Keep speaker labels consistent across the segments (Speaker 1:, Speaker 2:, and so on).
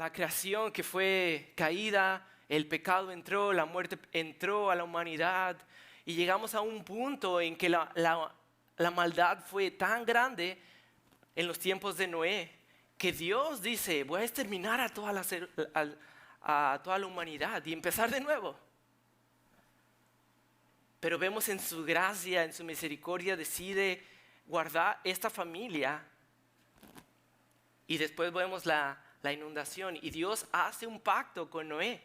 Speaker 1: la creación que fue caída, el pecado entró, la muerte entró a la humanidad y llegamos a un punto en que la maldad fue tan grande en los tiempos de Noé que Dios dice, voy a exterminar a toda la humanidad y empezar de nuevo. Pero vemos en su gracia, en su misericordia, decide guardar esta familia. Y después vemos la inundación y Dios hace un pacto con Noé.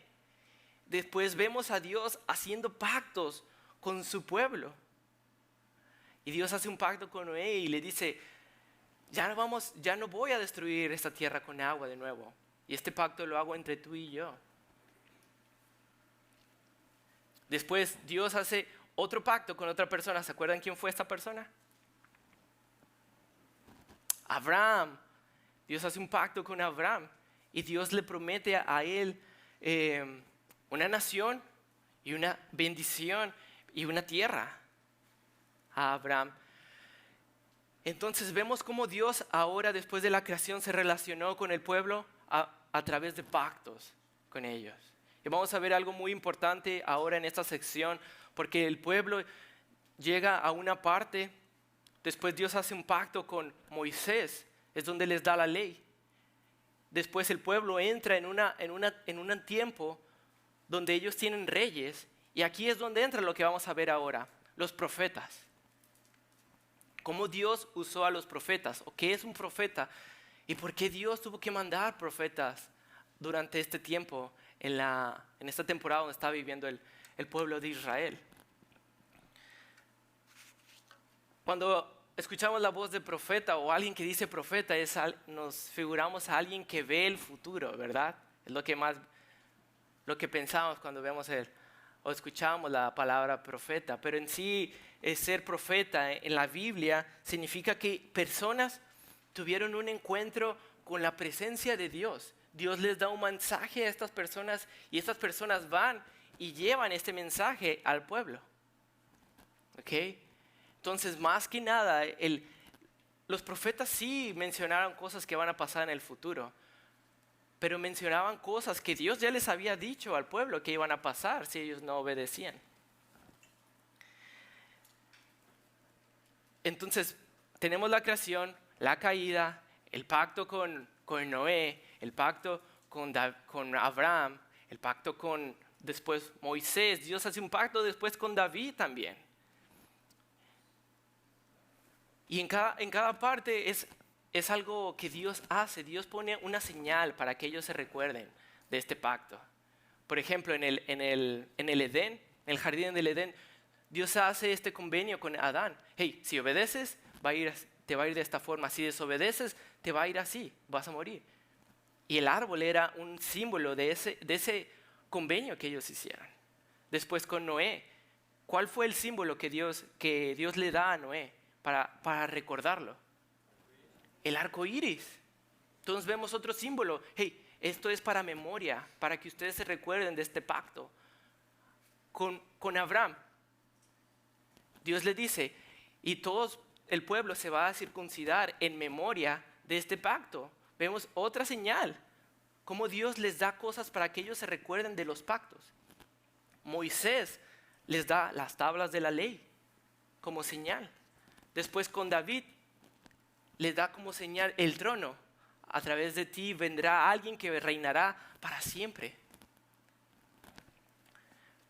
Speaker 1: Después vemos a Dios haciendo pactos con su pueblo. Y Dios hace un pacto con Noé y le dice, ya no voy a destruir esta tierra con agua de nuevo. Y este pacto lo hago entre tú y yo. Después Dios hace otro pacto con otra persona. ¿Se acuerdan quién fue esta persona? Abraham. Dios hace un pacto con Abraham y Dios le promete a él una nación y una bendición y una tierra a Abraham. Entonces vemos cómo Dios ahora, después de la creación, se relacionó con el pueblo a través de pactos con ellos. Y vamos a ver algo muy importante ahora en esta sección, porque el pueblo llega a una parte, después Dios hace un pacto con Moisés, es donde les da la ley. Después el pueblo entra en un tiempo donde ellos tienen reyes, y aquí es donde entra lo que vamos a ver ahora, los profetas. Cómo Dios usó a los profetas, o qué es un profeta, y por qué Dios tuvo que mandar profetas durante este tiempo, en esta temporada donde está viviendo el pueblo de Israel. Cuando escuchamos la voz de profeta o alguien que dice profeta, nos figuramos a alguien que ve el futuro, ¿verdad? Es lo que pensamos cuando vemos o escuchamos la palabra profeta. Pero en sí, ser profeta en la Biblia significa que personas tuvieron un encuentro con la presencia de Dios. Dios les da un mensaje a estas personas y estas personas van y llevan este mensaje al pueblo. ¿Ok? Entonces, más que nada, los profetas sí mencionaron cosas que van a pasar en el futuro, pero mencionaban cosas que Dios ya les había dicho al pueblo que iban a pasar si ellos no obedecían. Entonces, tenemos la creación, la caída, el pacto con Noé, el pacto con Abraham, el pacto con después Moisés. Dios hace un pacto después con David también. Y en cada parte es algo que Dios hace. Dios pone una señal para que ellos se recuerden de este pacto. Por ejemplo, en el Edén, en el jardín del Edén, Dios hace este convenio con Adán. Hey, si obedeces, te va a ir de esta forma. Si desobedeces, te va a ir así, vas a morir. Y el árbol era un símbolo de ese convenio que ellos hicieron. Después con Noé, ¿cuál fue el símbolo que Dios le da a Noé para recordarlo? El arco iris. Entonces vemos otro símbolo. Hey, esto es para memoria, para que ustedes se recuerden de este pacto. Con Abraham, Dios le dice, y todo el pueblo se va a circuncidar en memoria de este pacto. Vemos otra señal, cómo Dios les da cosas para que ellos se recuerden de los pactos. Moisés les da las tablas de la ley como señal. Después con David les da como señal el trono. A través de ti vendrá alguien que reinará para siempre.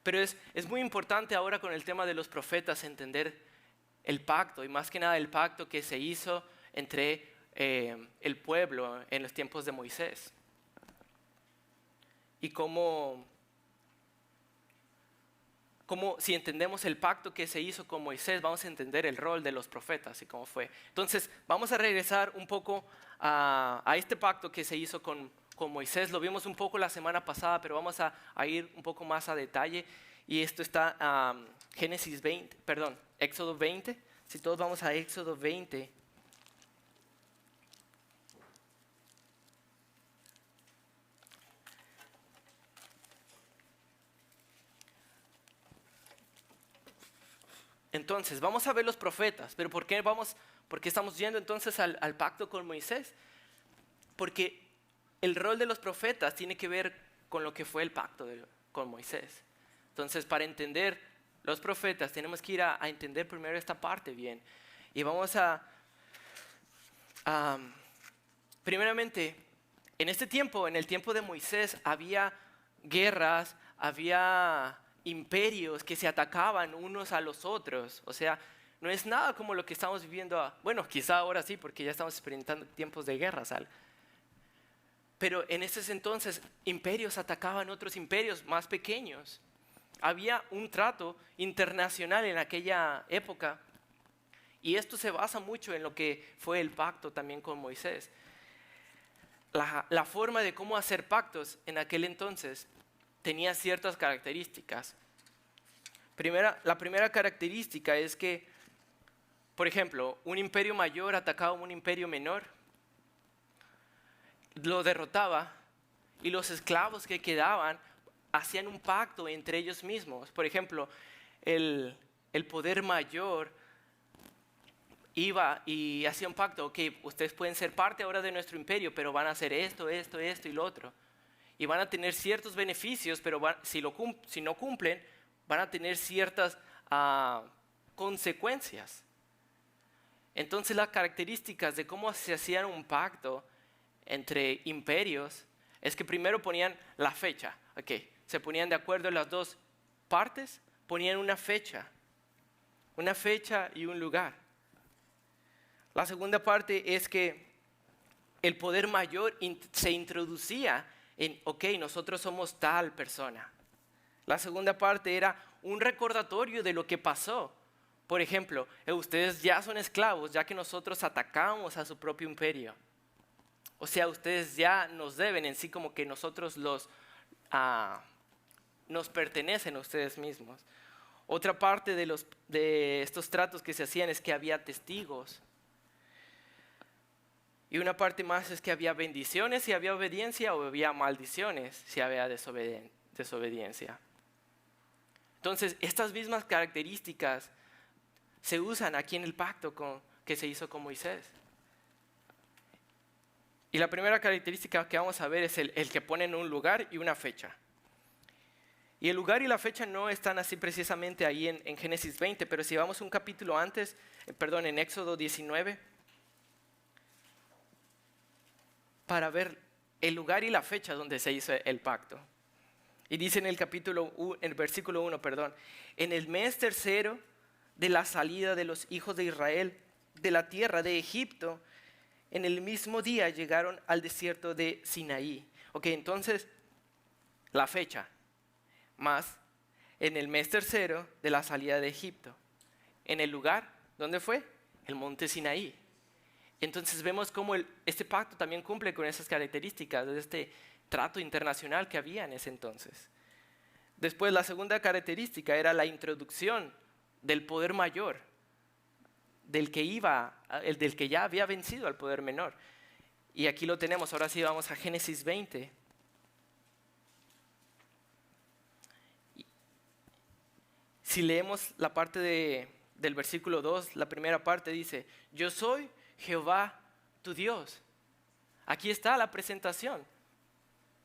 Speaker 1: Pero es muy importante ahora con el tema de los profetas entender el pacto, y más que nada el pacto que se hizo entre el pueblo en los tiempos de Moisés. Y cómo si entendemos el pacto que se hizo con Moisés, vamos a entender el rol de los profetas y cómo fue. Entonces, vamos a regresar un poco a este pacto que se hizo con Moisés. Lo vimos un poco la semana pasada, pero vamos a ir un poco más a detalle. Y esto está Éxodo 20. Si todos vamos a Éxodo 20. Entonces, vamos a ver los profetas, pero ¿por qué estamos yendo entonces al pacto con Moisés? Porque el rol de los profetas tiene que ver con lo que fue el pacto con Moisés. Entonces, para entender los profetas, tenemos que ir a entender primero esta parte bien. Y vamos primeramente, en este tiempo, en el tiempo de Moisés, había guerras, había imperios que se atacaban unos a los otros. O sea, no es nada como lo que estamos viviendo. Bueno, quizá ahora sí, porque ya estamos experimentando tiempos de guerra, ¿sale? Pero en esos entonces, imperios atacaban otros imperios más pequeños. Había un trato internacional en aquella época. Y esto se basa mucho en lo que fue el pacto también con Moisés. La forma de cómo hacer pactos en aquel entonces tenía ciertas características. La primera característica es que, por ejemplo, un imperio mayor atacaba a un imperio menor, lo derrotaba y los esclavos que quedaban hacían un pacto entre ellos mismos. Por ejemplo, el poder mayor iba y hacía un pacto: ok, ustedes pueden ser parte ahora de nuestro imperio, pero van a hacer esto y lo otro. Y van a tener ciertos beneficios, pero si no cumplen, van a tener ciertas consecuencias. Entonces las características de cómo se hacían un pacto entre imperios es que primero ponían la fecha. Okay, se ponían de acuerdo las dos partes, ponían una fecha y un lugar. La segunda parte es que el poder mayor se introducía en, ok, nosotros somos tal persona. La segunda parte era un recordatorio de lo que pasó. Por ejemplo, ustedes ya son esclavos, ya que nosotros atacamos a su propio imperio. O sea, ustedes ya nos deben, en sí como que nosotros nos pertenecen a ustedes mismos. Otra parte de estos tratos que se hacían es que había testigos. Y una parte más es que había bendiciones si había obediencia, o había maldiciones si había desobediencia. Entonces, estas mismas características se usan aquí en el pacto que se hizo con Moisés. Y la primera característica que vamos a ver es el que ponen un lugar y una fecha. Y el lugar y la fecha no están así precisamente ahí en Génesis 20, pero si vamos un capítulo antes, en Éxodo 19, para ver el lugar y la fecha donde se hizo el pacto. Y dice en el versículo 1, en el mes tercero de la salida de los hijos de Israel de la tierra de Egipto, en el mismo día llegaron al desierto de Sinaí. Ok, entonces, la fecha, más en el mes tercero de la salida de Egipto. En el lugar, ¿dónde fue? El monte Sinaí. Entonces vemos cómo este pacto también cumple con esas características de este trato internacional que había en ese entonces. Después, la segunda característica era la introducción del poder mayor, del que ya había vencido al poder menor. Y aquí lo tenemos. Ahora sí vamos a Génesis 20. Si leemos la parte del versículo 2, la primera parte dice: yo soy Jehová tu Dios. Aquí está la presentación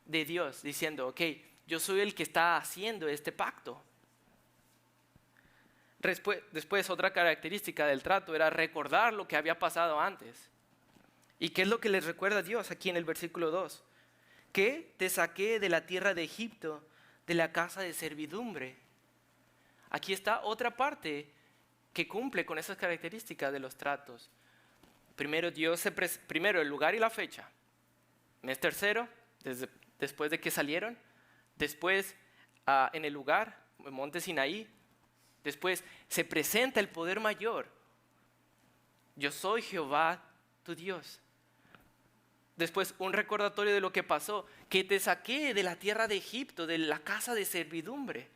Speaker 1: de Dios diciendo: ok, yo soy el que está haciendo este pacto. Después, otra característica del trato era recordar lo que había pasado antes. ¿Y qué es lo que les recuerda Dios aquí en el versículo 2? Que te saqué de la tierra de Egipto, de la casa de servidumbre. Aquí está otra parte que cumple con esas características de los tratos. Primero el lugar y la fecha. Mes tercero, después de que salieron. Después, en el lugar, el monte Sinaí. Después se presenta el poder mayor. Yo soy Jehová tu Dios. Después un recordatorio de lo que pasó, que te saqué de la tierra de Egipto, de la casa de servidumbre.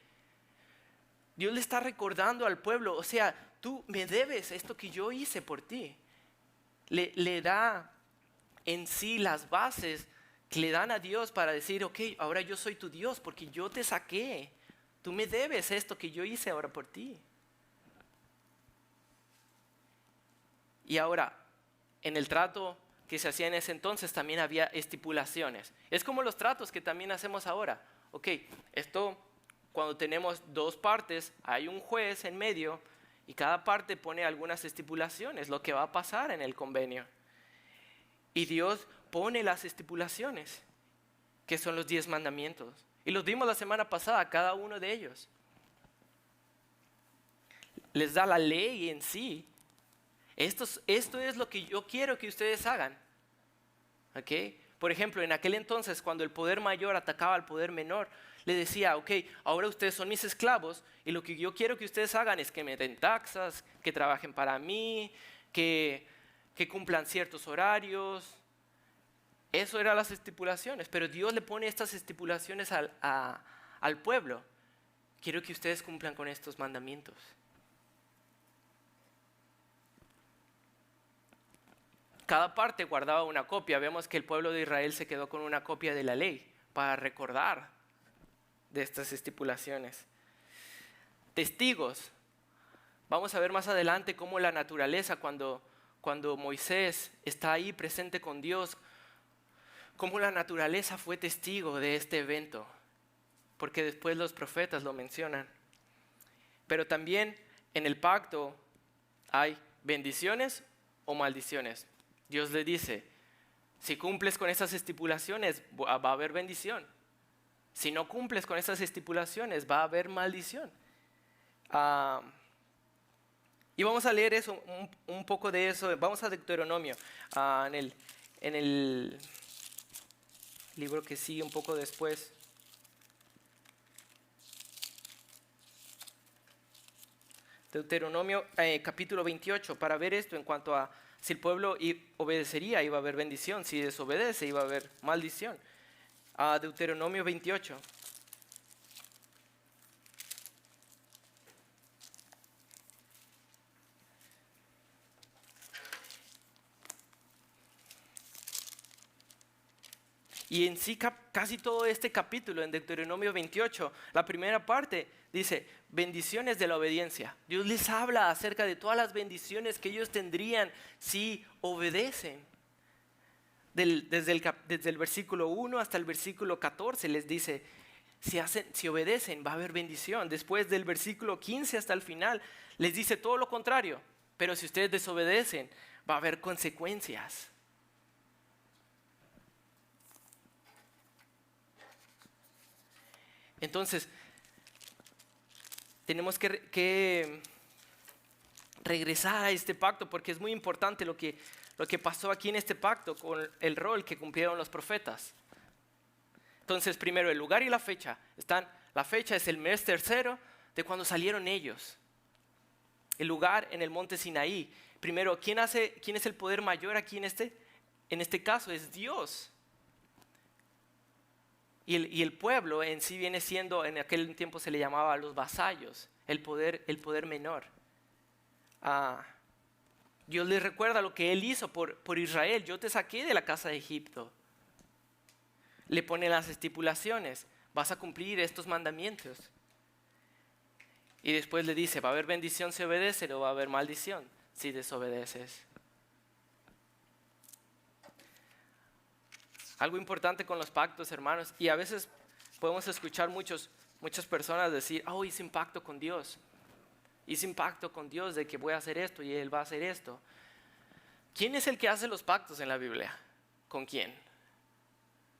Speaker 1: Dios le está recordando al pueblo: o sea, tú me debes esto que yo hice por ti. Le da en sí las bases que le dan a Dios para decir: ok, ahora yo soy tu Dios porque yo te saqué. Tú me debes esto que yo hice ahora por ti. Y ahora, en el trato que se hacían en ese entonces también había estipulaciones. Es como los tratos que también hacemos ahora. Ok, esto cuando tenemos dos partes, hay un juez en medio y cada parte pone algunas estipulaciones, lo que va a pasar en el convenio. Y Dios pone las estipulaciones, que son los 10 mandamientos. Y los vimos la semana pasada, cada uno de ellos. Les da la ley en sí. Esto es lo que yo quiero que ustedes hagan. ¿Okay? Por ejemplo, en aquel entonces, cuando el poder mayor atacaba al poder menor, le decía, ok, ahora ustedes son mis esclavos y lo que yo quiero que ustedes hagan es que me den taxas, que trabajen para mí, que cumplan ciertos horarios. Eso eran las estipulaciones, pero Dios le pone estas estipulaciones al pueblo. Quiero que ustedes cumplan con estos mandamientos. Cada parte guardaba una copia. Vemos que el pueblo de Israel se quedó con una copia de la ley para recordar de estas estipulaciones. Testigos. Vamos a ver más adelante cómo la naturaleza, cuando Moisés está ahí presente con Dios, cómo la naturaleza fue testigo de este evento, porque después los profetas lo mencionan. Pero también en el pacto hay bendiciones o maldiciones. Dios le dice, si cumples con esas estipulaciones va a haber bendición. Si no cumples con esas estipulaciones va a haber maldición. Y vamos a leer eso, un poco de eso. Vamos a Deuteronomio, en el libro que sigue un poco después. Deuteronomio capítulo 28, para ver esto en cuanto a si el pueblo obedecería, iba a haber bendición. Si desobedece, iba a haber maldición. Deuteronomio 28. Y en sí casi todo este capítulo en Deuteronomio 28, la primera parte dice bendiciones de la obediencia. Dios les habla acerca de todas las bendiciones que ellos tendrían si obedecen. Desde el versículo 1 hasta el versículo 14 les dice, si obedecen va a haber bendición. Después del versículo 15 hasta el final les dice todo lo contrario. Pero si ustedes desobedecen va a haber consecuencias. Entonces, tenemos que regresar a este pacto porque es muy importante lo que pasó aquí en este pacto con el rol que cumplieron los profetas. Entonces, primero el lugar y la fecha. La fecha es el mes tercero de cuando salieron ellos. El lugar en el monte Sinaí. Primero, ¿quién es el poder mayor aquí en este caso? Es Dios. Y el pueblo en sí viene siendo, en aquel tiempo se le llamaba a los vasallos, el poder menor. Dios les recuerda lo que Él hizo por Israel. Yo te saqué de la casa de Egipto. Le pone las estipulaciones. Vas a cumplir estos mandamientos. Y después le dice, va a haber bendición si obedeces o va a haber maldición si desobedeces. Algo importante con los pactos, hermanos, y a veces podemos escuchar muchas personas decir, hice un pacto con Dios. Hice un pacto con Dios de que voy a hacer esto y Él va a hacer esto. ¿Quién es el que hace los pactos en la Biblia? ¿Con quién?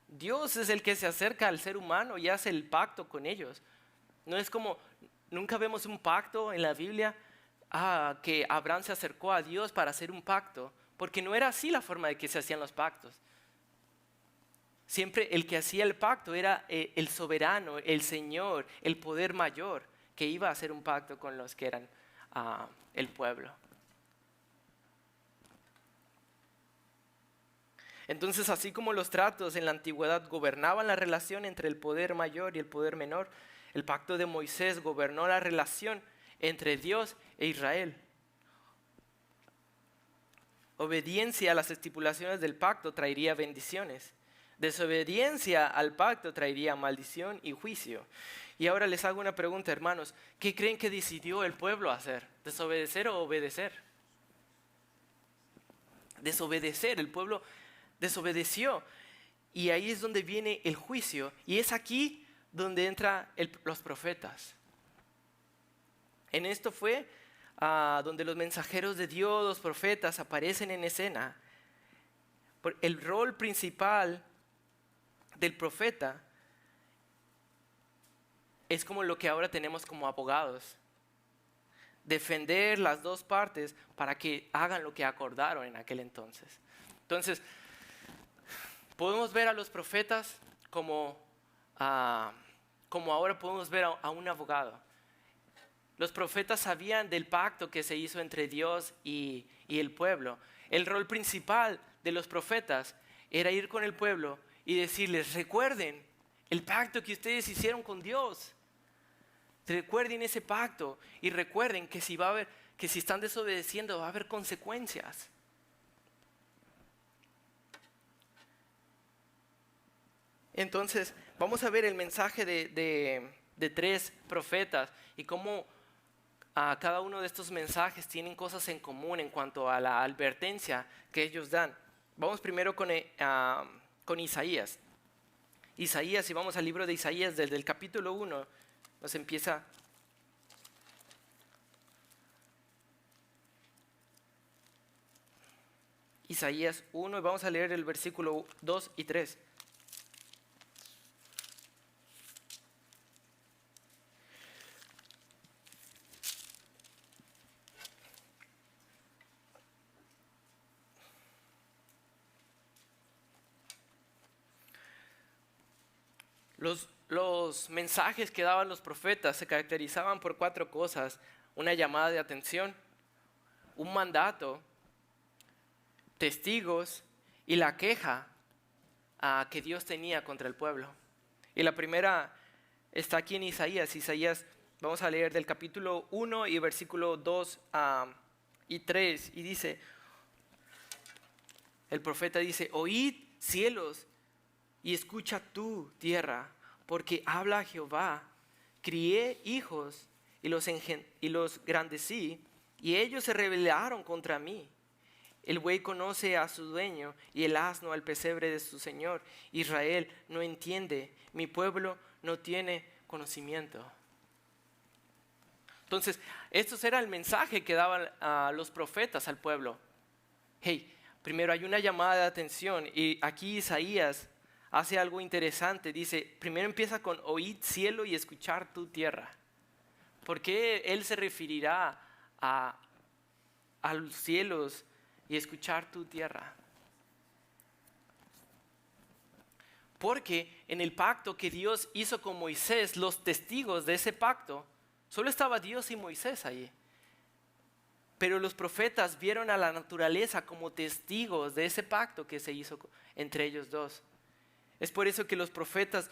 Speaker 1: Dios es el que se acerca al ser humano y hace el pacto con ellos. No es como, nunca vemos un pacto en la Biblia que Abraham se acercó a Dios para hacer un pacto, porque no era así la forma de que se hacían los pactos. Siempre el que hacía el pacto era el soberano, el Señor, el poder mayor, que iba a hacer un pacto con los que eran el pueblo. Entonces, así como los tratos en la antigüedad gobernaban la relación entre el poder mayor y el poder menor, el pacto de Moisés gobernó la relación entre Dios e Israel. Obediencia a las estipulaciones del pacto traería bendiciones. Desobediencia al pacto traería maldición y juicio. Y ahora les hago una pregunta, hermanos. ¿Qué creen que decidió el pueblo hacer? ¿Desobedecer o obedecer? Desobedecer. El pueblo desobedeció. Y ahí es donde viene el juicio. Y es aquí donde entran los profetas. En esto fue donde los mensajeros de Dios, los profetas, aparecen en escena. El rol principal del profeta es como lo que ahora tenemos como abogados. Defender las dos partes para que hagan lo que acordaron en aquel entonces. Entonces, podemos ver a los profetas como ahora podemos ver a un abogado. Los profetas sabían del pacto que se hizo entre Dios y el pueblo. El rol principal de los profetas era ir con el pueblo y decirles: recuerden el pacto que ustedes hicieron con Dios. Recuerden ese pacto y recuerden que si están desobedeciendo va a haber consecuencias. Entonces, vamos a ver el mensaje de tres profetas y cómo cada uno de estos mensajes tienen cosas en común en cuanto a la advertencia que ellos dan. Vamos primero con Isaías. Isaías, y vamos al libro de Isaías desde el capítulo 1, nos empieza. Isaías 1 y vamos a leer el versículo 2 y 3. Los mensajes que daban los profetas se caracterizaban por 4 cosas: una llamada de atención, un mandato, testigos y la queja que Dios tenía contra el pueblo. Y la primera está aquí en Isaías. Isaías, vamos a leer del capítulo 1 y versículo 2 y 3. Y dice, el profeta dice: oíd cielos y escucha tú tierra, porque habla Jehová. Crié hijos y los engrandecí, y ellos se rebelaron contra mí. El buey conoce a su dueño y el asno al pesebre de su señor. Israel no entiende, mi pueblo no tiene conocimiento. Entonces, esto era el mensaje que daban los profetas al pueblo. Hey, primero hay una llamada de atención, y aquí Isaías hace algo interesante. Dice, primero empieza con oíd cielo y escuchar tu tierra. ¿Por qué él se referirá a los cielos y escuchar tu tierra? Porque en el pacto que Dios hizo con Moisés, los testigos de ese pacto, solo estaba Dios y Moisés ahí. Pero los profetas vieron a la naturaleza como testigos de ese pacto que se hizo entre ellos dos. Es por eso que los profetas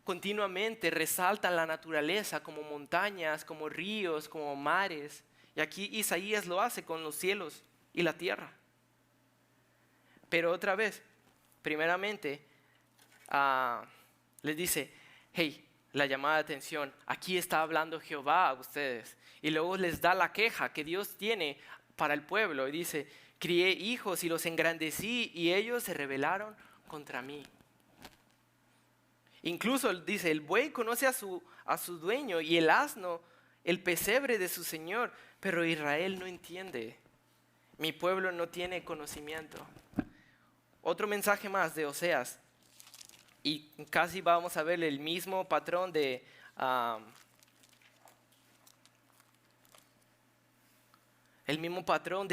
Speaker 1: continuamente resaltan la naturaleza como montañas, como ríos, como mares. Y aquí Isaías lo hace con los cielos y la tierra. Pero otra vez, primeramente, les dice, hey, la llamada de atención, aquí está hablando Jehová a ustedes. Y luego les da la queja que Dios tiene para el pueblo. Y dice, crié hijos y los engrandecí y ellos se rebelaron contra mí. Incluso dice, el buey conoce a su dueño y el asno el pesebre de su señor, pero Israel no entiende. Mi pueblo no tiene conocimiento. Otro mensaje más de Oseas, y casi vamos a ver el mismo patrón de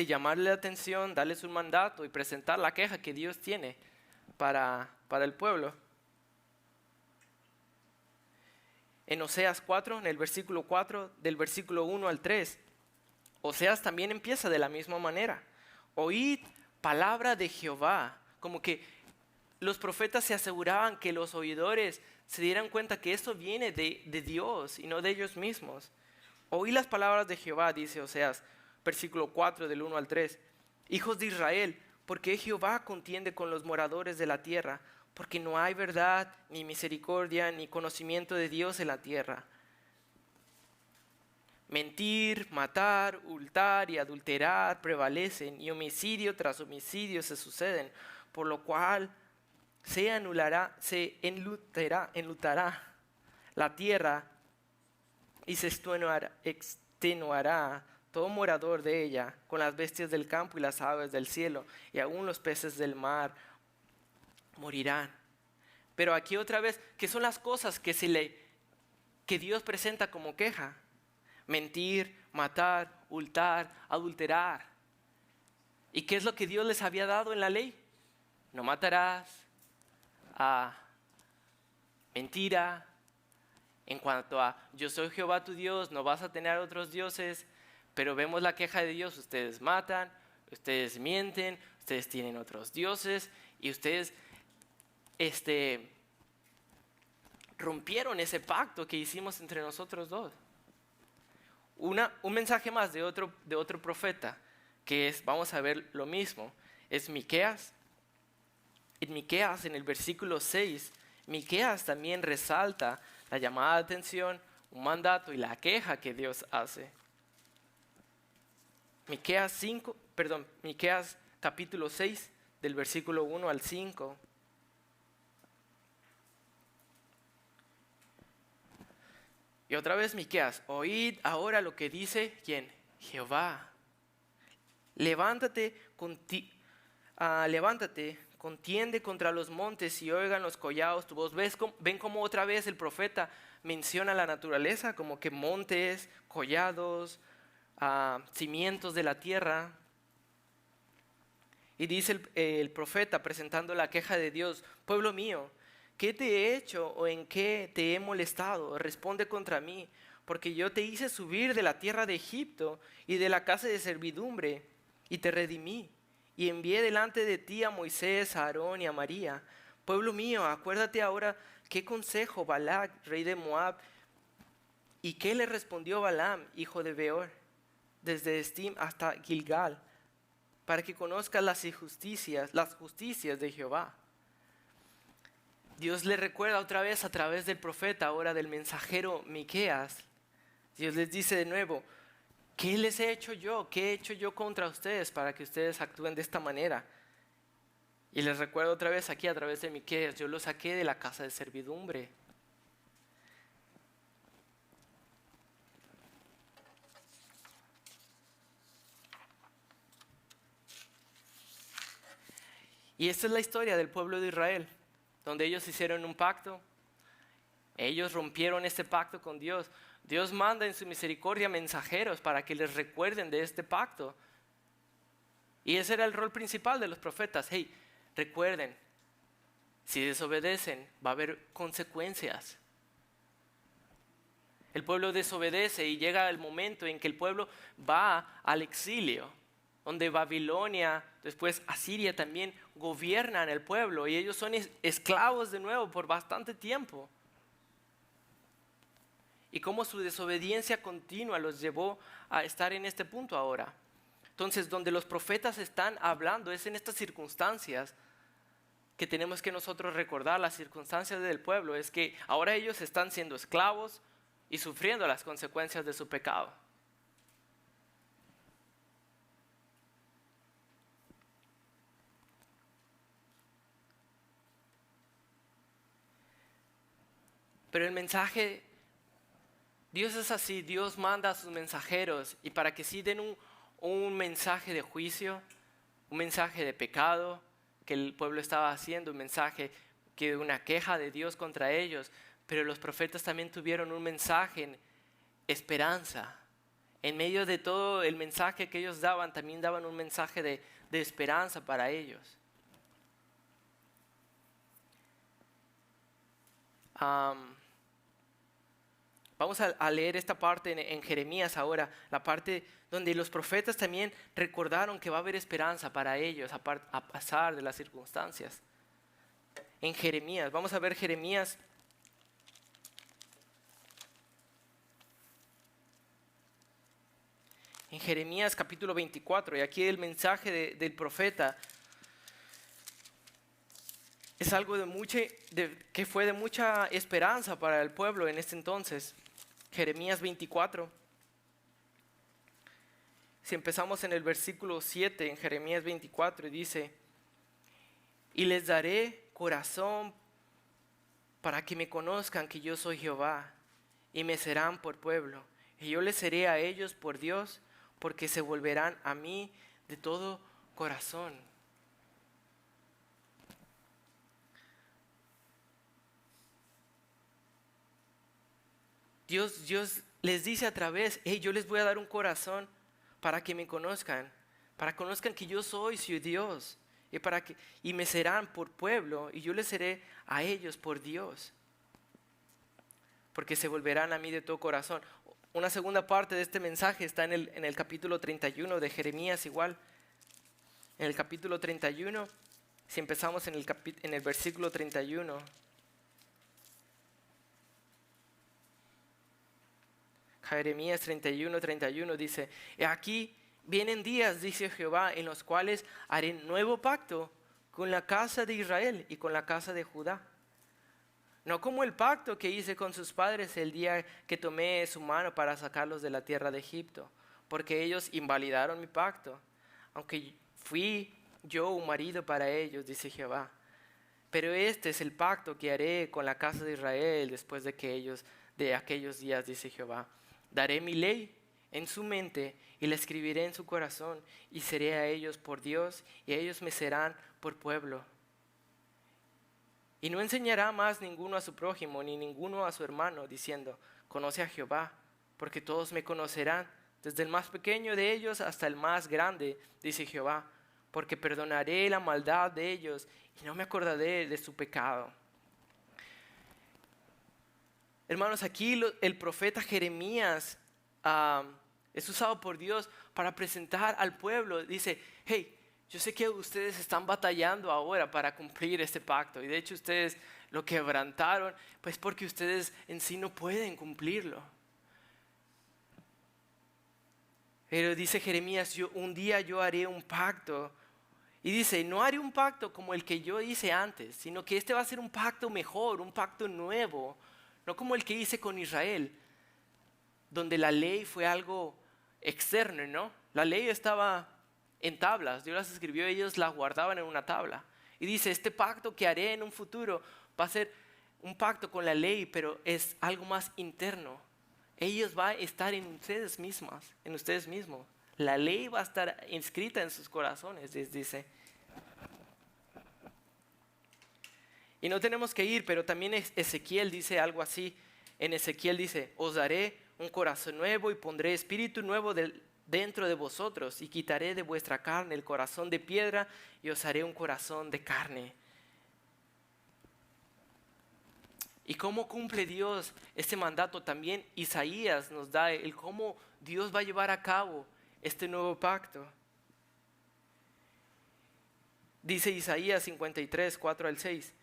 Speaker 1: llamarle la atención, darles un mandato y presentar la queja que Dios tiene para el pueblo. En Oseas 4, en el versículo 4, del versículo 1 al 3, Oseas también empieza de la misma manera. Oíd palabra de Jehová. Como que los profetas se aseguraban que los oidores se dieran cuenta que esto viene de Dios y no de ellos mismos. Oí las palabras de Jehová, dice Oseas, versículo 4 del 1 al 3. Hijos de Israel, ¿por qué Jehová contiende con los moradores de la tierra? Porque no hay verdad, ni misericordia, ni conocimiento de Dios en la tierra. Mentir, matar, hurtar y adulterar prevalecen, y homicidio tras homicidio se suceden, por lo cual enlutará la tierra y se extenuará todo morador de ella, con las bestias del campo y las aves del cielo, y aún los peces del mar morirán. Pero aquí otra vez, ¿qué son las cosas que Dios presenta como queja? Mentir, matar, hurtar, adulterar. ¿Y qué es lo que Dios les había dado en la ley? No matarás, mentira. En cuanto a yo soy Jehová tu Dios, no vas a tener otros dioses. Pero vemos la queja de Dios: ustedes matan, ustedes mienten, ustedes tienen otros dioses y ustedes rompieron ese pacto que hicimos entre nosotros dos. Un mensaje más de otro profeta, que es, vamos a ver lo mismo, es Miqueas. En Miqueas, en el versículo 6, Miqueas también resalta la llamada de atención, un mandato y la queja que Dios hace. Miqueas capítulo 6, del versículo 1 al 5. Y otra vez Miqueas: oíd ahora lo que dice, ¿quién? Jehová. Levántate, contiende contra los montes y oigan los collados tu voz. ¿Ven cómo otra vez el profeta menciona la naturaleza? Como que montes, collados, cimientos de la tierra. Y dice el profeta, presentando la queja de Dios: pueblo mío, ¿qué te he hecho o en qué te he molestado? Responde contra mí, porque yo te hice subir de la tierra de Egipto y de la casa de servidumbre, y te redimí, y envié delante de ti a Moisés, a Aarón y a María. Pueblo mío, acuérdate ahora qué consejo Balac, rey de Moab, y qué le respondió Balaam, hijo de Beor, desde Estim hasta Gilgal, para que conozcas las justicias de Jehová. Dios le recuerda otra vez a través del profeta, ahora del mensajero Miqueas. Dios les dice de nuevo: ¿qué les he hecho yo? ¿Qué he hecho yo contra ustedes para que ustedes actúen de esta manera? Y les recuerdo otra vez aquí a través de Miqueas: yo los saqué de la casa de servidumbre. Y esta es la historia del pueblo de Israel, donde ellos hicieron un pacto. Ellos rompieron este pacto con Dios. Dios manda en su misericordia mensajeros para que les recuerden de este pacto. Y ese era el rol principal de los profetas. Hey, recuerden, si desobedecen va a haber consecuencias. El pueblo desobedece y llega el momento en que el pueblo va al exilio, donde Babilonia, después Asiria también gobiernan el pueblo y ellos son esclavos de nuevo por bastante tiempo. Y cómo su desobediencia continua los llevó a estar en este punto ahora. Entonces, donde los profetas están hablando es en estas circunstancias que tenemos que nosotros recordar. Las circunstancias del pueblo es que ahora ellos están siendo esclavos y sufriendo las consecuencias de su pecado. Pero el mensaje, Dios es así, Dios manda a sus mensajeros y para que sí den un mensaje de juicio, un mensaje de pecado que el pueblo estaba haciendo, un mensaje que una queja de Dios contra ellos, pero los profetas también tuvieron un mensaje en esperanza. En medio de todo el mensaje que ellos daban, también daban un mensaje de esperanza para ellos. Vamos a leer esta parte en Jeremías ahora, la parte donde los profetas también recordaron que va a haber esperanza para ellos a pasar de las circunstancias. En Jeremías, vamos a ver Jeremías. En Jeremías capítulo 24, y aquí el mensaje del profeta es algo que fue de mucha esperanza para el pueblo en este entonces. Jeremías 24. Si empezamos en el versículo 7 en Jeremías 24, dice: Y les daré corazón para que me conozcan que yo soy Jehová, y me serán por pueblo. Y yo les seré a ellos por Dios, porque se volverán a mí de todo corazón. Dios les dice a través, hey, yo les voy a dar un corazón para que me conozcan, para que conozcan que yo soy su Dios, y me serán por pueblo, y yo les seré a ellos por Dios, porque se volverán a mí de todo corazón. Una segunda parte de este mensaje está en el capítulo 31 de Jeremías igual. En el capítulo 31, si empezamos en el versículo 31. Jeremías 31 dice, "He aquí vienen días, dice Jehová, en los cuales haré nuevo pacto con la casa de Israel y con la casa de Judá. No como el pacto que hice con sus padres el día que tomé su mano para sacarlos de la tierra de Egipto, porque ellos invalidaron mi pacto, aunque fui yo un marido para ellos, dice Jehová. Pero este es el pacto que haré con la casa de Israel después de aquellos días, dice Jehová. Daré mi ley en su mente y la escribiré en su corazón, y seré a ellos por Dios, y ellos me serán por pueblo. Y no enseñará más ninguno a su prójimo, ni ninguno a su hermano, diciendo, conoce a Jehová, porque todos me conocerán, desde el más pequeño de ellos hasta el más grande, dice Jehová, porque perdonaré la maldad de ellos y no me acordaré de su pecado." Hermanos, aquí el profeta Jeremías es usado por Dios para presentar al pueblo. Dice, hey, yo sé que ustedes están batallando ahora para cumplir este pacto. Y de hecho ustedes lo quebrantaron, pues porque ustedes en sí no pueden cumplirlo. Pero dice Jeremías, un día yo haré un pacto. Y dice, no haré un pacto como el que yo hice antes, sino que este va a ser un pacto mejor, un pacto nuevo. No como el que hice con Israel, donde la ley fue algo externo, ¿no? La ley estaba en tablas, Dios las escribió, ellos las guardaban en una tabla. Y dice, este pacto que haré en un futuro va a ser un pacto con la ley, pero es algo más interno. Ellos van a estar en ustedes mismos. La ley va a estar inscrita en sus corazones, les dice. Y no tenemos que ir, pero también Ezequiel dice algo así. En Ezequiel dice, os daré un corazón nuevo y pondré espíritu nuevo dentro de vosotros y quitaré de vuestra carne el corazón de piedra y os haré un corazón de carne. ¿Y cómo cumple Dios este mandato? También Isaías nos da el cómo Dios va a llevar a cabo este nuevo pacto. Dice Isaías 53, 4 al 6.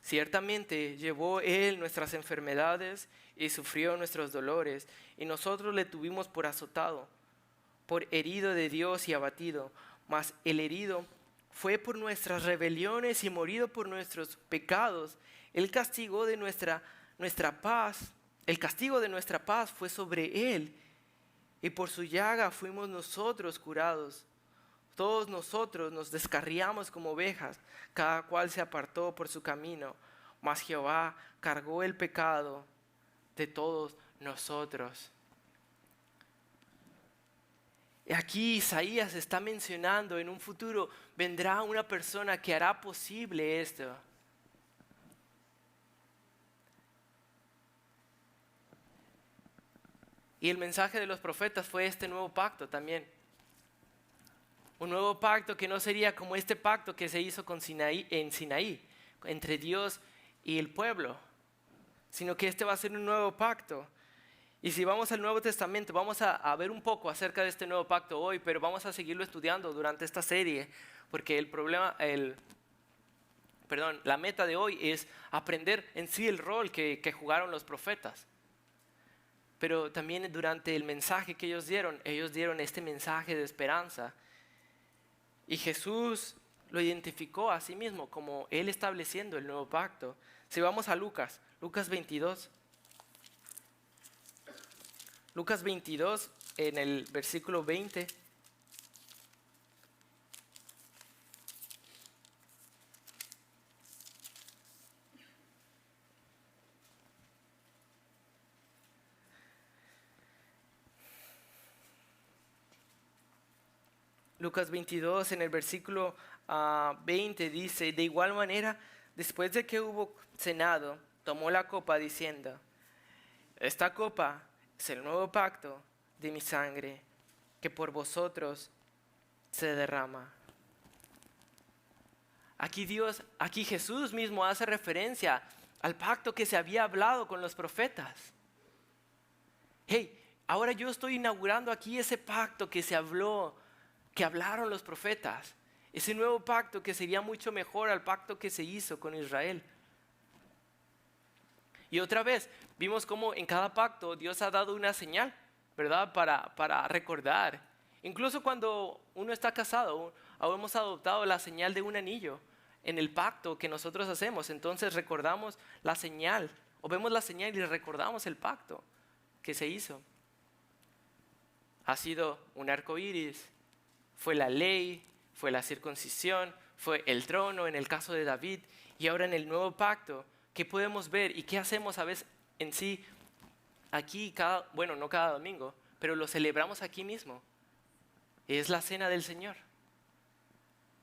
Speaker 1: Ciertamente llevó Él nuestras enfermedades y sufrió nuestros dolores, y nosotros le tuvimos por azotado, por herido de Dios y abatido. Mas el herido fue por nuestras rebeliones y morido por nuestros pecados. El castigo de nuestra paz fue sobre Él, y por su llaga fuimos nosotros curados. Todos nosotros nos descarriamos como ovejas, cada cual se apartó por su camino, mas Jehová cargó el pecado de todos nosotros. Y aquí Isaías está mencionando, en un futuro vendrá una persona que hará posible esto. Y el mensaje de los profetas fue este nuevo pacto también. Un nuevo pacto que no sería como este pacto que se hizo en Sinaí, entre Dios y el pueblo, sino que este va a ser un nuevo pacto. Y si vamos al Nuevo Testamento, vamos a ver un poco acerca de este nuevo pacto hoy, pero vamos a seguirlo estudiando durante esta serie, porque la meta de hoy es aprender en sí el rol que jugaron los profetas. Pero también durante el mensaje que ellos dieron este mensaje de esperanza. Y Jesús lo identificó a sí mismo como Él estableciendo el nuevo pacto. Si vamos a Lucas 22. Lucas 22 en el versículo 20. Lucas 22 en el versículo 20 dice, de igual manera, después de que hubo cenado, tomó la copa diciendo, esta copa es el nuevo pacto de mi sangre que por vosotros se derrama. Aquí Jesús mismo hace referencia al pacto que se había hablado con los profetas. Hey, ahora yo estoy inaugurando aquí ese pacto que se habló, que hablaron los profetas. Ese nuevo pacto que sería mucho mejor al pacto que se hizo con Israel. Y otra vez, vimos cómo en cada pacto Dios ha dado una señal, ¿verdad? Para recordar. Incluso cuando uno está casado, hemos adoptado la señal de un anillo en el pacto que nosotros hacemos. Entonces recordamos la señal, o vemos la señal y recordamos el pacto que se hizo. Ha sido un arco iris, fue la ley, fue la circuncisión, fue el trono en el caso de David, y ahora en el nuevo pacto, ¿qué podemos ver y qué hacemos a veces en sí aquí no cada domingo, pero lo celebramos aquí mismo? Es la cena del Señor.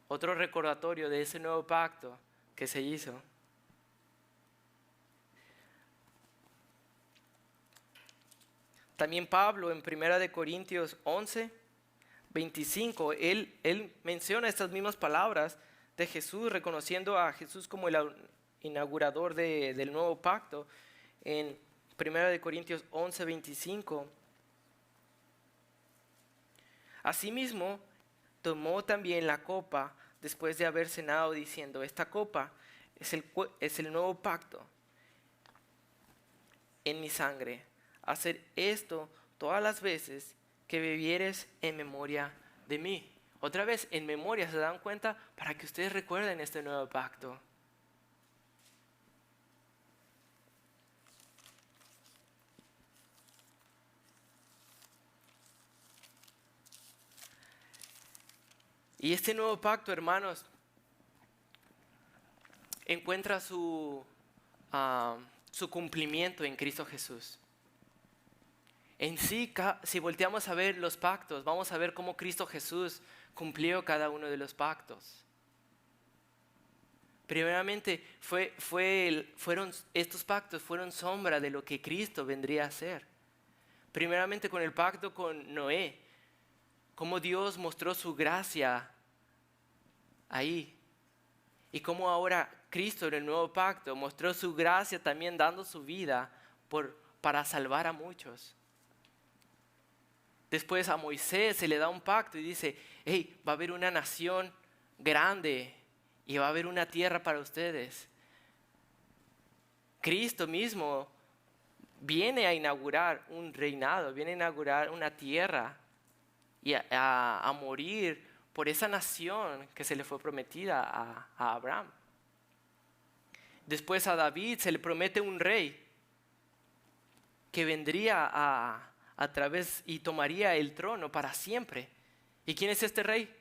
Speaker 1: Otro recordatorio de ese nuevo pacto que se hizo. También Pablo en 1 Corintios 11, 25, él menciona estas mismas palabras de Jesús, reconociendo a Jesús como el inaugurador del nuevo pacto. En 1 Corintios 11, 25. Asimismo, tomó también la copa después de haber cenado, diciendo, esta copa es el nuevo pacto en mi sangre. Hacer esto todas las veces que bebieres en memoria de mí. Otra vez, en memoria, ¿se dan cuenta? Para que ustedes recuerden este nuevo pacto. Y este nuevo pacto, hermanos, encuentra su cumplimiento en Cristo Jesús. En sí, si volteamos a ver los pactos, vamos a ver cómo Cristo Jesús cumplió cada uno de los pactos. Primeramente, estos pactos fueron sombra de lo que Cristo vendría a hacer. Primeramente con el pacto con Noé, cómo Dios mostró su gracia ahí. Y cómo ahora Cristo en el nuevo pacto mostró su gracia también dando su vida para salvar a muchos. Después a Moisés se le da un pacto y dice, hey, va a haber una nación grande y va a haber una tierra para ustedes. Cristo mismo viene a inaugurar un reinado, viene a inaugurar una tierra y a morir por esa nación que se le fue prometida a Abraham. Después a David se le promete un rey que vendría a través y tomaría el trono para siempre. ¿Y quién es este rey?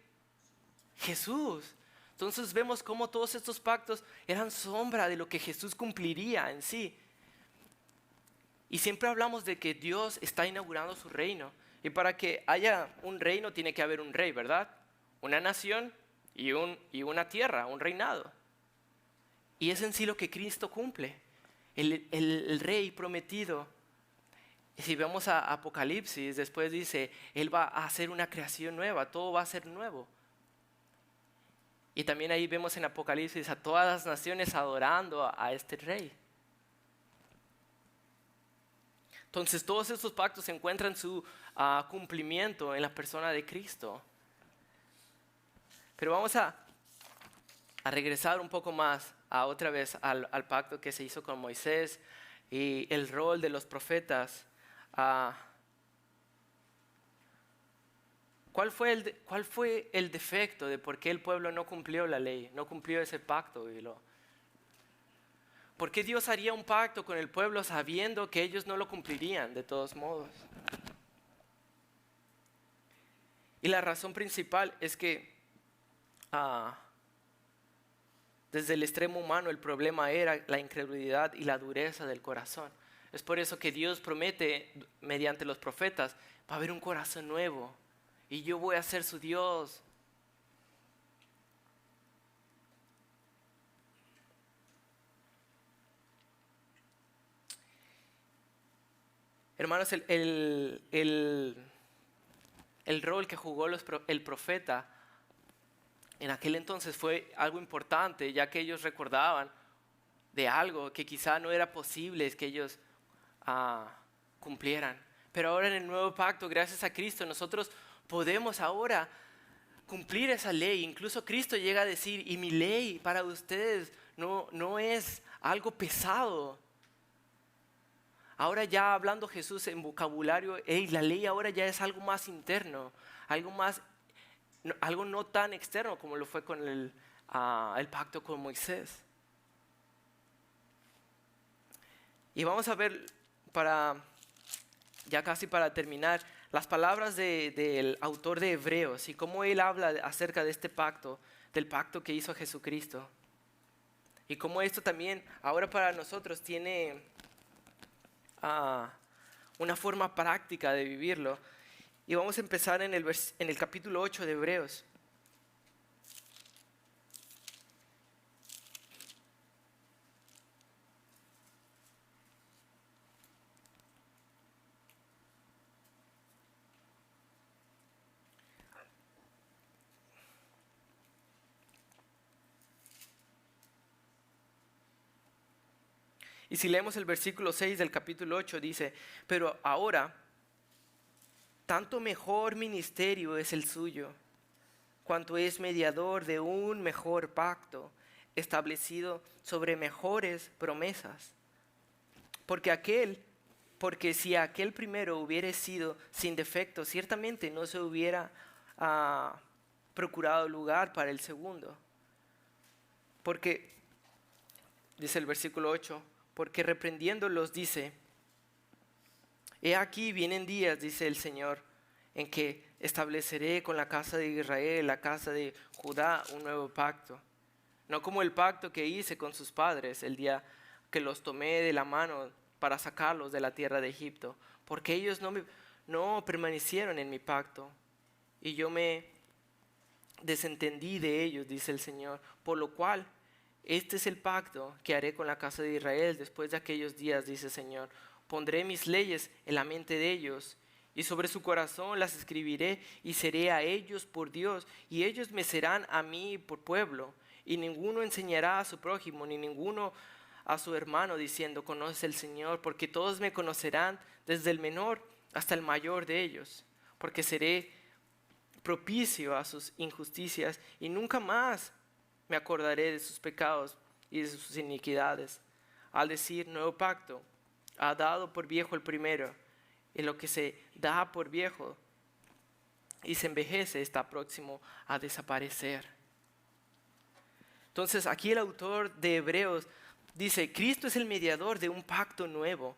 Speaker 1: Jesús. Entonces vemos cómo todos estos pactos eran sombra de lo que Jesús cumpliría en sí. Y siempre hablamos de que Dios está inaugurando su reino. Y para que haya un reino tiene que haber un rey, ¿verdad? Una nación y una tierra, un reinado. Y es en sí lo que Cristo cumple. El rey prometido. Si vemos a Apocalipsis, después dice, Él va a hacer una creación nueva, todo va a ser nuevo. Y también ahí vemos en Apocalipsis a todas las naciones adorando a este rey. Entonces todos estos pactos encuentran su cumplimiento en la persona de Cristo. Pero vamos a regresar un poco más otra vez al pacto que se hizo con Moisés y el rol de los profetas. ¿Cuál fue el defecto de por qué el pueblo no cumplió la ley, no cumplió ese pacto? ¿Por qué Dios haría un pacto con el pueblo sabiendo que ellos no lo cumplirían de todos modos? Y la razón principal es que desde el extremo humano el problema era la incredulidad y la dureza del corazón. Es por eso que Dios promete mediante los profetas, va a haber un corazón nuevo y yo voy a ser su Dios Hermanos, el rol que jugó el profeta en aquel entonces fue algo importante, ya que ellos recordaban de algo que quizá no era posible que ellos cumplieran. Pero ahora en el nuevo pacto, gracias a Cristo, nosotros podemos ahora cumplir esa ley. Incluso Cristo llega a decir, y mi ley para ustedes no es algo pesado. Ahora ya hablando Jesús en vocabulario, la ley ahora ya es algo más interno, algo no tan externo como lo fue con el pacto con Moisés. Y vamos a ver, ya casi para terminar, las palabras del autor de Hebreos y cómo él habla acerca de este pacto, del pacto que hizo Jesucristo. Y cómo esto también ahora para nosotros tiene una forma práctica de vivirlo. Y vamos a empezar en el capítulo 8 de Hebreos. Y si leemos el versículo 6 del capítulo 8, dice, pero ahora, tanto mejor ministerio es el suyo, cuanto es mediador de un mejor pacto, establecido sobre mejores promesas. Porque si aquel primero hubiera sido sin defecto, ciertamente no se hubiera procurado lugar para el segundo. Porque, dice el versículo 8, porque reprendiéndolos dice, he aquí vienen días, dice el Señor, en que estableceré con la casa de Israel, la casa de Judá, un nuevo pacto. No como el pacto que hice con sus padres el día que los tomé de la mano para sacarlos de la tierra de Egipto, porque ellos no permanecieron en mi pacto, y yo me desentendí de ellos, dice el Señor, por lo cual este es el pacto que haré con la casa de Israel después de aquellos días, dice el Señor. Pondré mis leyes en la mente de ellos y sobre su corazón las escribiré y seré a ellos por Dios y ellos me serán a mí por pueblo. Y ninguno enseñará a su prójimo ni ninguno a su hermano diciendo conoce el Señor, porque todos me conocerán desde el menor hasta el mayor de ellos, porque seré propicio a sus injusticias y nunca más me acordaré de sus pecados y de sus iniquidades. Al decir nuevo pacto, ha dado por viejo el primero, y lo que se da por viejo y se envejece está próximo a desaparecer. Entonces aquí el autor de Hebreos dice, Cristo es el mediador de un pacto nuevo.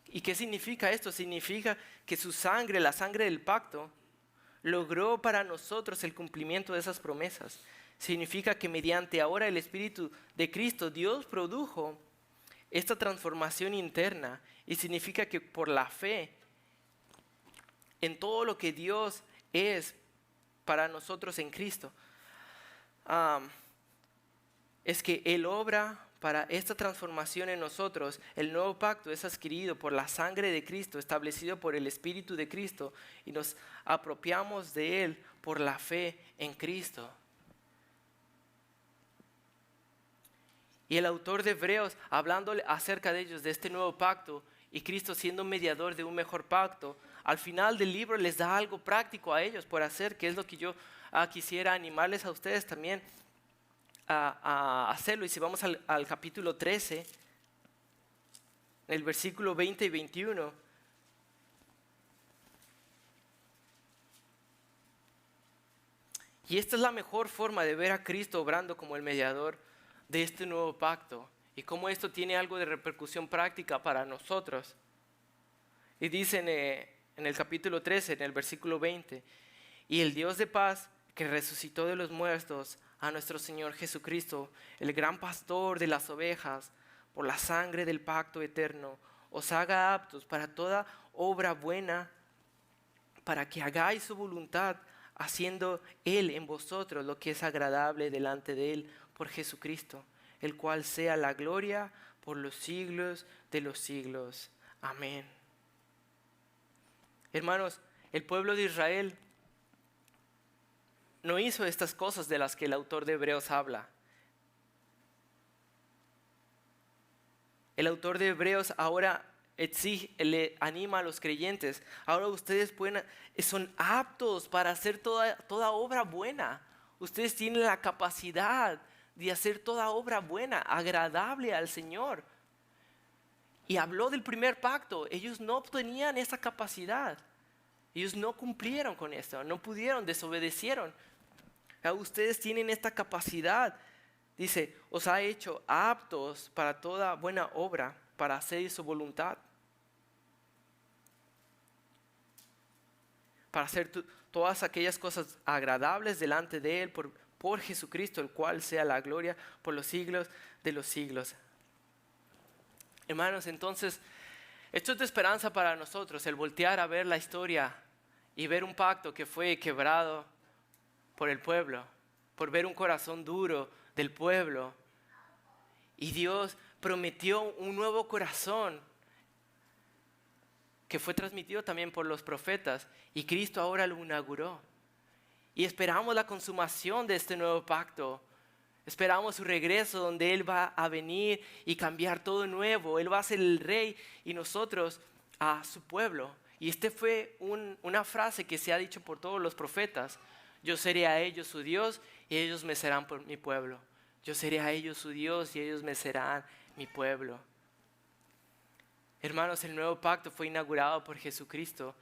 Speaker 1: ¿Y qué significa esto? Significa que su sangre, la sangre del pacto, logró para nosotros el cumplimiento de esas promesas. Significa que mediante ahora el Espíritu de Cristo, Dios produjo esta transformación interna y significa que por la fe en todo lo que Dios es para nosotros en Cristo, es que Él obra para esta transformación en nosotros. El nuevo pacto es adquirido por la sangre de Cristo, establecido por el Espíritu de Cristo, y nos apropiamos de Él por la fe en Cristo. Y el autor de Hebreos, hablándole acerca de ellos, de este nuevo pacto, y Cristo siendo mediador de un mejor pacto, al final del libro les da algo práctico a ellos por hacer, que es lo que yo quisiera animarles a ustedes también a hacerlo. Y si vamos al capítulo 13, el versículo 20 y 21, y esta es la mejor forma de ver a Cristo obrando como el mediador de este nuevo pacto y cómo esto tiene algo de repercusión práctica para nosotros. Y dice en el capítulo 13, en el versículo 20, y el Dios de paz que resucitó de los muertos a nuestro Señor Jesucristo, el gran pastor de las ovejas, por la sangre del pacto eterno, os haga aptos para toda obra buena, para que hagáis su voluntad, haciendo Él en vosotros lo que es agradable delante de Él por Jesucristo, el cual sea la gloria por los siglos de los siglos. Amén. Hermanos, el pueblo de Israel no hizo estas cosas de las que el autor de Hebreos habla. El autor de Hebreos ahora le anima a los creyentes. Ahora ustedes son aptos para hacer toda obra buena. Ustedes tienen la capacidad de hacer toda obra buena, agradable al Señor. Y habló del primer pacto. Ellos no tenían esa capacidad. Ellos no cumplieron con esto, no pudieron, desobedecieron. Ustedes tienen esta capacidad. Dice, os ha hecho aptos para toda buena obra, para hacer su voluntad. Para hacer todas aquellas cosas agradables delante de Él por Jesucristo, el cual sea la gloria por los siglos de los siglos. Hermanos, entonces, esto es de esperanza para nosotros, el voltear a ver la historia y ver un pacto que fue quebrado por el pueblo, por ver un corazón duro del pueblo. Y Dios prometió un nuevo corazón que fue transmitido también por los profetas, y Cristo ahora lo inauguró. Y esperamos la consumación de este nuevo pacto. Esperamos su regreso, donde Él va a venir y cambiar todo nuevo. Él va a ser el rey y nosotros a su pueblo. Y fue una frase que se ha dicho por todos los profetas. Yo seré a ellos su Dios y ellos me serán por mi pueblo. Yo seré a ellos su Dios y ellos me serán mi pueblo. Hermanos, el nuevo pacto fue inaugurado por Jesucristo.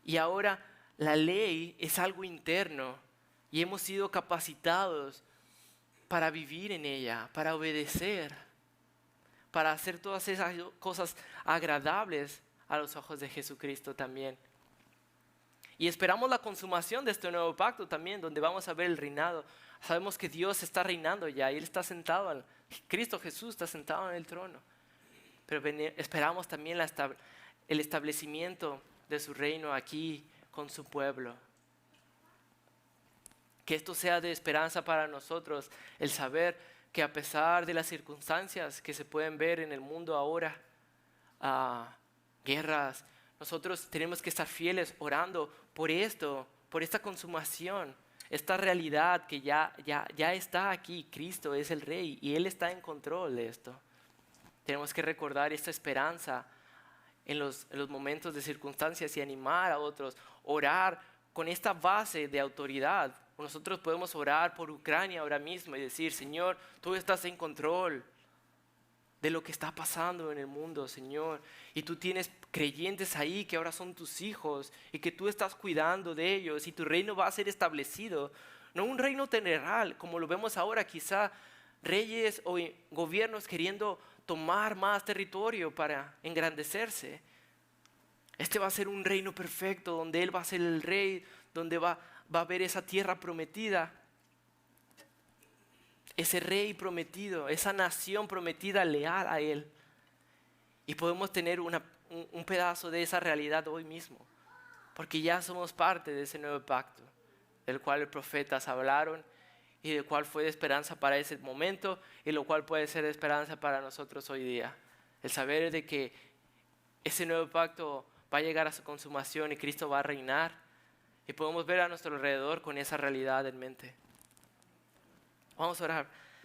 Speaker 1: Y ahora la ley es algo interno y hemos sido capacitados para vivir en ella, para obedecer, para hacer todas esas cosas agradables a los ojos de Jesucristo también. Y esperamos la consumación de este nuevo pacto también, donde vamos a ver el reinado. Sabemos que Dios está reinando ya y Él está sentado, Cristo Jesús está sentado en el trono. Pero esperamos también el establecimiento de su reino aquí con su pueblo. Que esto sea de esperanza para nosotros, el saber que a pesar de las circunstancias que se pueden ver en el mundo ahora, guerras, nosotros tenemos que estar fieles orando por esto, por esta consumación, esta realidad que ya está aquí. Cristo es el Rey y Él está en control de esto. Tenemos que recordar esta esperanza en los momentos de circunstancias y animar a otros, orar con esta base de autoridad. Nosotros podemos orar por Ucrania ahora mismo y decir, Señor, tú estás en control de lo que está pasando en el mundo, Señor. Y tú tienes creyentes ahí que ahora son tus hijos y que tú estás cuidando de ellos y tu reino va a ser establecido. No un reino terrenal, como lo vemos ahora, quizá reyes o gobiernos queriendo tomar más territorio para engrandecerse. Este va a ser un reino perfecto, donde Él va a ser el rey, donde va a haber esa tierra prometida, ese rey prometido, esa nación prometida leal a Él. Y podemos tener un pedazo de esa realidad hoy mismo, porque ya somos parte de ese nuevo pacto, del cual los profetas hablaron y del cual fue de esperanza para ese momento y lo cual puede ser de esperanza para nosotros hoy día. El saber de que ese nuevo pacto va a llegar a su consumación y Cristo va a reinar y podemos ver a nuestro alrededor con esa realidad en mente. Vamos a orar.